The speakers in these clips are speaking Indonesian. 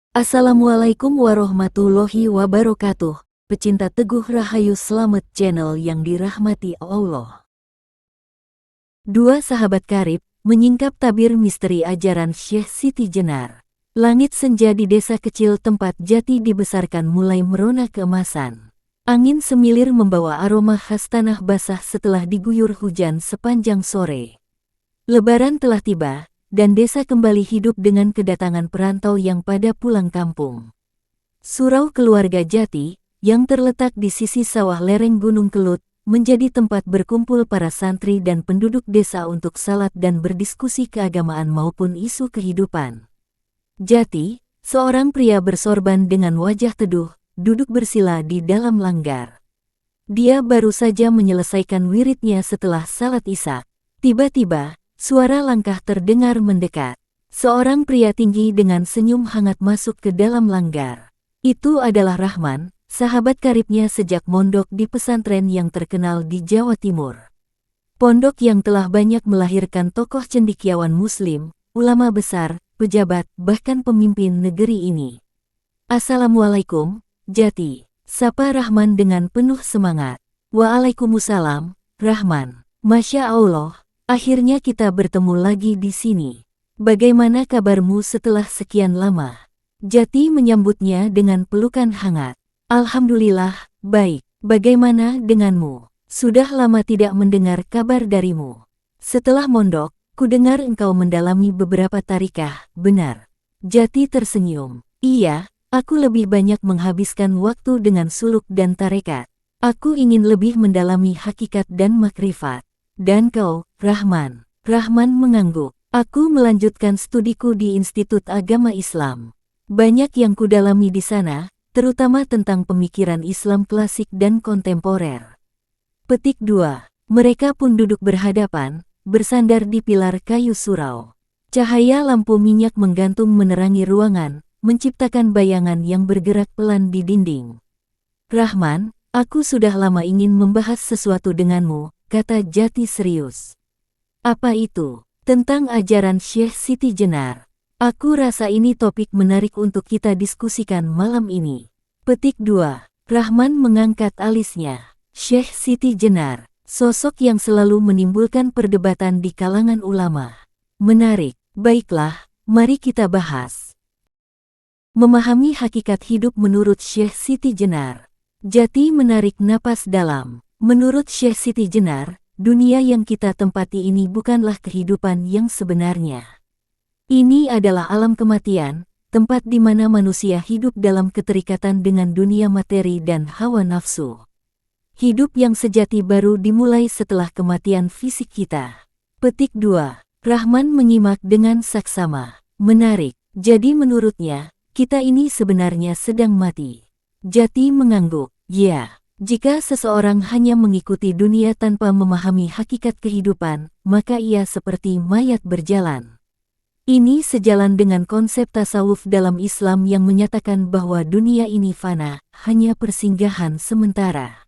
Assalamualaikum warahmatullahi wabarakatuh. Pecinta Teguh Rahayu Slamet channel yang dirahmati Allah. Dua sahabat karib menyingkap tabir misteri ajaran Syekh Siti Jenar. Langit senja di desa kecil tempat Jati dibesarkan mulai merona keemasan. Angin semilir membawa aroma khas tanah basah setelah diguyur hujan sepanjang sore. Lebaran telah tiba, dan desa kembali hidup dengan kedatangan perantau yang pada pulang kampung. Surau keluarga Jati, yang terletak di sisi sawah lereng Gunung Kelut, menjadi tempat berkumpul para santri dan penduduk desa untuk salat dan berdiskusi keagamaan maupun isu kehidupan. Jati, seorang pria bersorban dengan wajah teduh, duduk bersila di dalam langgar. Dia baru saja menyelesaikan wiridnya setelah salat Isya. Tiba-tiba, suara langkah terdengar mendekat. Seorang pria tinggi dengan senyum hangat masuk ke dalam langgar. Itu adalah Rahman, sahabat karibnya sejak mondok di pesantren yang terkenal di Jawa Timur. Pondok yang telah banyak melahirkan tokoh cendekiawan muslim, ulama besar, pejabat, bahkan pemimpin negeri ini. Assalamualaikum, Jati, sapa Rahman dengan penuh semangat. Waalaikumsalam, Rahman. Masya Allah. Akhirnya kita bertemu lagi di sini. Bagaimana kabarmu setelah sekian lama? Jati menyambutnya dengan pelukan hangat. Alhamdulillah, baik. Bagaimana denganmu? Sudah lama tidak mendengar kabar darimu. Setelah mondok, kudengar engkau mendalami beberapa tarikah, benar? Jati tersenyum. Iya, aku lebih banyak menghabiskan waktu dengan suluk dan tarekat. Aku ingin lebih mendalami hakikat dan makrifat. Dan kau, Rahman? Rahman mengangguk. Aku melanjutkan studiku di Institut Agama Islam. Banyak yang kudalami di sana, terutama tentang pemikiran Islam klasik dan kontemporer. Petik 2. Mereka pun duduk berhadapan, bersandar di pilar kayu surau. Cahaya lampu minyak menggantung menerangi ruangan, menciptakan bayangan yang bergerak pelan di dinding. Rahman, aku sudah lama ingin membahas sesuatu denganmu, kata Jati serius. Apa itu? Tentang ajaran Syekh Siti Jenar. Aku rasa ini topik menarik untuk kita diskusikan malam ini. Petik 2. Rahman mengangkat alisnya. Syekh Siti Jenar, sosok yang selalu menimbulkan perdebatan di kalangan ulama. Menarik. Baiklah, mari kita bahas. Memahami hakikat hidup menurut Syekh Siti Jenar. Jati menarik napas dalam. Menurut Syekh Siti Jenar, dunia yang kita tempati ini bukanlah kehidupan yang sebenarnya. Ini adalah alam kematian, tempat di mana manusia hidup dalam keterikatan dengan dunia materi dan hawa nafsu. Hidup yang sejati baru dimulai setelah kematian fisik kita. Petik 2. Rahman menyimak dengan saksama. Menarik. Jadi menurutnya, kita ini sebenarnya sedang mati. Jati mengangguk. Ya. Jika seseorang hanya mengikuti dunia tanpa memahami hakikat kehidupan, maka ia seperti mayat berjalan. Ini sejalan dengan konsep tasawuf dalam Islam yang menyatakan bahwa dunia ini fana, hanya persinggahan sementara.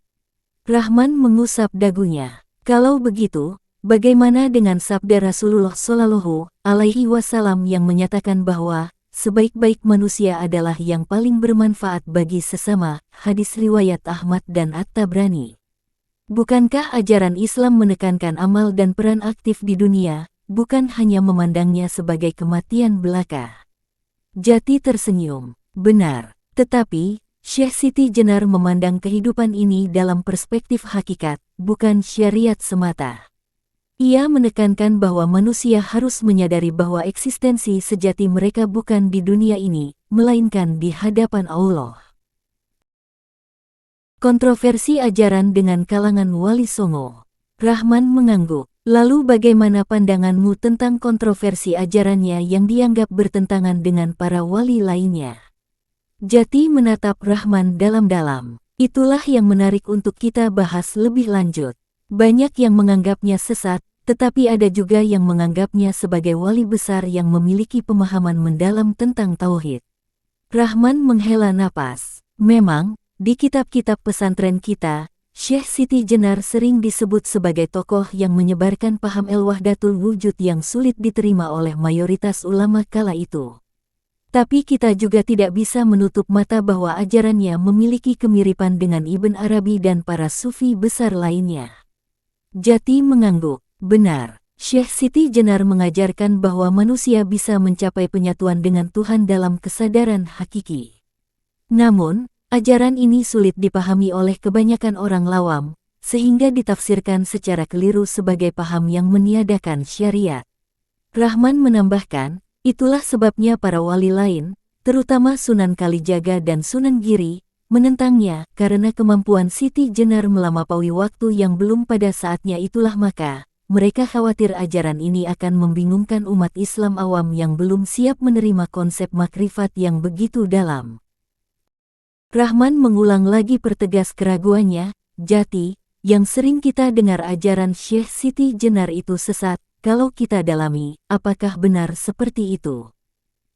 Rahman mengusap dagunya. Kalau begitu, bagaimana dengan sabda Rasulullah Shallallahu Alaihi Wasallam yang menyatakan bahwa sebaik-baik manusia adalah yang paling bermanfaat bagi sesama, hadis riwayat Ahmad dan At-Tabrani. Bukankah ajaran Islam menekankan amal dan peran aktif di dunia, bukan hanya memandangnya sebagai kematian belaka? Jati tersenyum. Benar, tetapi Syekh Siti Jenar memandang kehidupan ini dalam perspektif hakikat, bukan syariat semata. Ia menekankan bahwa manusia harus menyadari bahwa eksistensi sejati mereka bukan di dunia ini, melainkan di hadapan Allah. Kontroversi ajaran dengan kalangan Wali Songo. Rahman mengangguk. Lalu bagaimana pandanganmu tentang kontroversi ajarannya yang dianggap bertentangan dengan para wali lainnya? Jati menatap Rahman dalam-dalam. Itulah yang menarik untuk kita bahas lebih lanjut. Banyak yang menganggapnya sesat, tetapi ada juga yang menganggapnya sebagai wali besar yang memiliki pemahaman mendalam tentang tauhid. Rahman menghela napas. Memang, di kitab-kitab pesantren kita, Syekh Siti Jenar sering disebut sebagai tokoh yang menyebarkan paham al-wahdatul wujud yang sulit diterima oleh mayoritas ulama kala itu. Tapi kita juga tidak bisa menutup mata bahwa ajarannya memiliki kemiripan dengan Ibn Arabi dan para sufi besar lainnya. Jati mengangguk. Benar, Syekh Siti Jenar mengajarkan bahwa manusia bisa mencapai penyatuan dengan Tuhan dalam kesadaran hakiki. Namun, ajaran ini sulit dipahami oleh kebanyakan orang awam, sehingga ditafsirkan secara keliru sebagai paham yang meniadakan syariat. Rahman menambahkan, itulah sebabnya para wali lain, terutama Sunan Kalijaga dan Sunan Giri, menentangnya karena kemampuan Siti Jenar melampaui waktu yang belum pada saatnya. Itulah maka, mereka khawatir ajaran ini akan membingungkan umat Islam awam yang belum siap menerima konsep makrifat yang begitu dalam. Rahman mengulang lagi pertegas keraguannya, Jati, yang sering kita dengar ajaran Syekh Siti Jenar itu sesat. Kalau kita dalami, apakah benar seperti itu?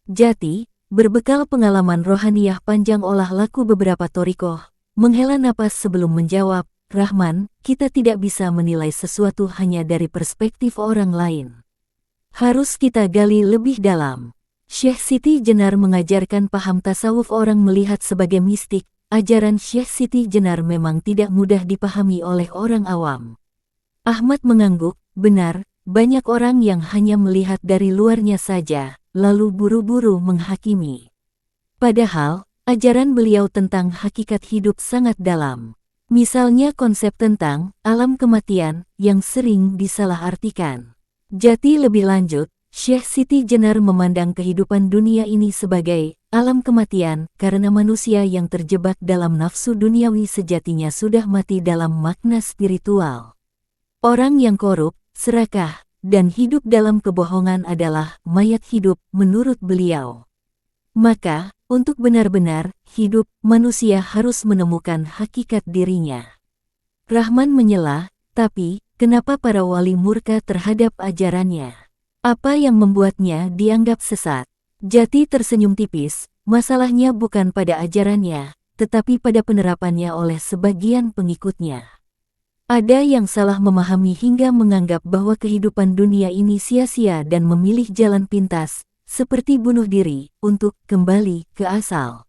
Jati, berbekal pengalaman rohaniyah panjang olah laku beberapa thorikoh, menghela napas sebelum menjawab, Rahman, kita tidak bisa menilai sesuatu hanya dari perspektif orang lain. Harus kita gali lebih dalam. Syekh Siti Jenar mengajarkan paham tasawuf orang melihat sebagai mistik. Ajaran Syekh Siti Jenar memang tidak mudah dipahami oleh orang awam. Ahmad mengangguk, benar. Banyak orang yang hanya melihat dari luarnya saja, lalu buru-buru menghakimi. Padahal, ajaran beliau tentang hakikat hidup sangat dalam. Misalnya konsep tentang alam kematian yang sering disalahartikan. Jati lebih lanjut, Syekh Siti Jenar memandang kehidupan dunia ini sebagai alam kematian karena manusia yang terjebak dalam nafsu duniawi sejatinya sudah mati dalam makna spiritual. Orang yang korup, serakah, dan hidup dalam kebohongan adalah mayat hidup menurut beliau. Maka, untuk benar-benar hidup, manusia harus menemukan hakikat dirinya. Rahman menyela, tapi, kenapa para wali murka terhadap ajarannya? Apa yang membuatnya dianggap sesat? Jati tersenyum tipis, masalahnya bukan pada ajarannya, tetapi pada penerapannya oleh sebagian pengikutnya. Ada yang salah memahami hingga menganggap bahwa kehidupan dunia ini sia-sia dan memilih jalan pintas, seperti bunuh diri, untuk kembali ke asal.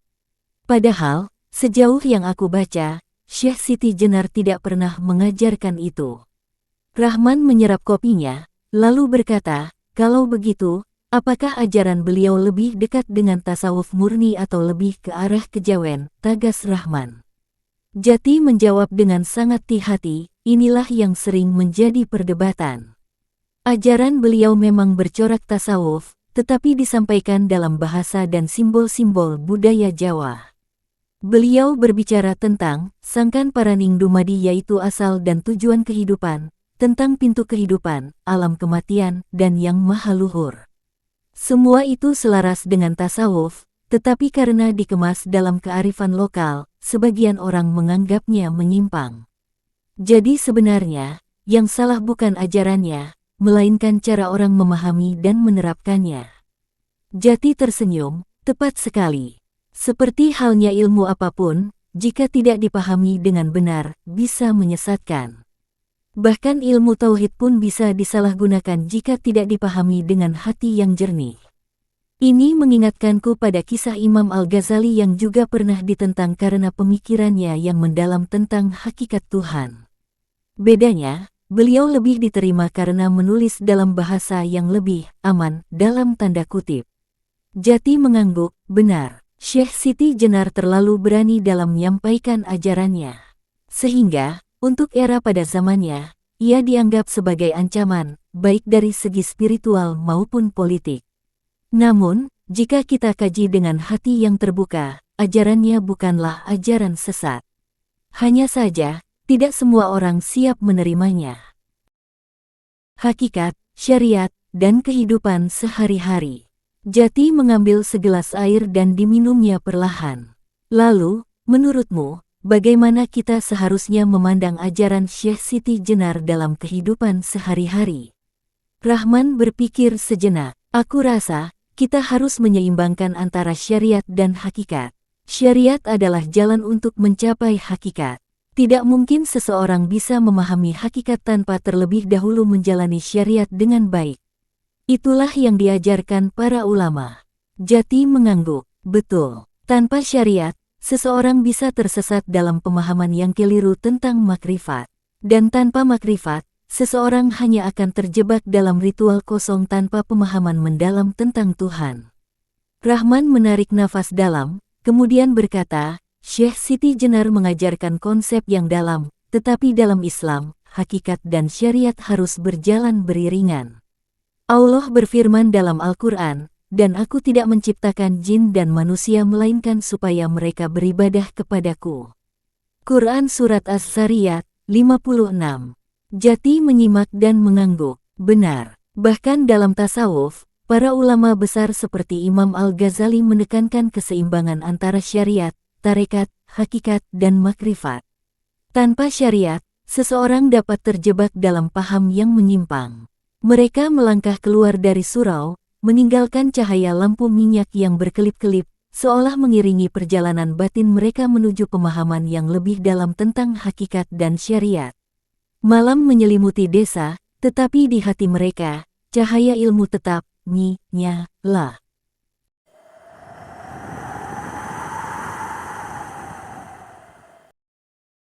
Padahal, sejauh yang aku baca, Syekh Siti Jenar tidak pernah mengajarkan itu. Rahman menyerap kopinya, lalu berkata, kalau begitu, apakah ajaran beliau lebih dekat dengan tasawuf murni atau lebih ke arah kejawen, tagas Rahman. Jati menjawab dengan sangat hati-hati, inilah yang sering menjadi perdebatan. Ajaran beliau memang bercorak tasawuf, tetapi disampaikan dalam bahasa dan simbol-simbol budaya Jawa. Beliau berbicara tentang sangkan paraning dumadi yaitu asal dan tujuan kehidupan, tentang pintu kehidupan, alam kematian, dan yang maha luhur. Semua itu selaras dengan tasawuf, tetapi karena dikemas dalam kearifan lokal, sebagian orang menganggapnya menyimpang. Jadi sebenarnya, yang salah bukan ajarannya, melainkan cara orang memahami dan menerapkannya. Jati tersenyum, tepat sekali. Seperti halnya ilmu apapun, jika tidak dipahami dengan benar, bisa menyesatkan. Bahkan ilmu tauhid pun bisa disalahgunakan jika tidak dipahami dengan hati yang jernih. Ini mengingatkanku pada kisah Imam Al-Ghazali yang juga pernah ditentang karena pemikirannya yang mendalam tentang hakikat Tuhan. Bedanya, beliau lebih diterima karena menulis dalam bahasa yang lebih aman, dalam tanda kutip. Jati mengangguk, benar, Syekh Siti Jenar terlalu berani dalam menyampaikan ajarannya. Sehingga, untuk era pada zamannya, ia dianggap sebagai ancaman, baik dari segi spiritual maupun politik. Namun, jika kita kaji dengan hati yang terbuka, ajarannya bukanlah ajaran sesat. Hanya saja, tidak semua orang siap menerimanya. Hakikat, syariat, dan kehidupan sehari-hari. Jati mengambil segelas air dan diminumnya perlahan. Lalu, menurutmu, bagaimana kita seharusnya memandang ajaran Syekh Siti Jenar dalam kehidupan sehari-hari? Rahman berpikir sejenak. Aku rasa, kita harus menyeimbangkan antara syariat dan hakikat. Syariat adalah jalan untuk mencapai hakikat. Tidak mungkin seseorang bisa memahami hakikat tanpa terlebih dahulu menjalani syariat dengan baik. Itulah yang diajarkan para ulama. Jati mengangguk. Betul. Tanpa syariat, seseorang bisa tersesat dalam pemahaman yang keliru tentang makrifat. Dan tanpa makrifat, seseorang hanya akan terjebak dalam ritual kosong tanpa pemahaman mendalam tentang Tuhan. Rahman menarik nafas dalam, kemudian berkata, Syekh Siti Jenar mengajarkan konsep yang dalam, tetapi dalam Islam, hakikat dan syariat harus berjalan beriringan. Allah berfirman dalam Al-Quran, dan aku tidak menciptakan jin dan manusia melainkan supaya mereka beribadah kepadaku. Quran Surat As-Sariyat, 56. Jati menyimak dan mengangguk. Benar. Bahkan dalam tasawuf, para ulama besar seperti Imam Al-Ghazali menekankan keseimbangan antara syariat, tarekat, hakikat, dan makrifat. Tanpa syariat, seseorang dapat terjebak dalam paham yang menyimpang. Mereka melangkah keluar dari surau, meninggalkan cahaya lampu minyak yang berkelip-kelip, seolah mengiringi perjalanan batin mereka menuju pemahaman yang lebih dalam tentang hakikat dan syariat. Malam menyelimuti desa, tetapi di hati mereka, cahaya ilmu tetap, nyala.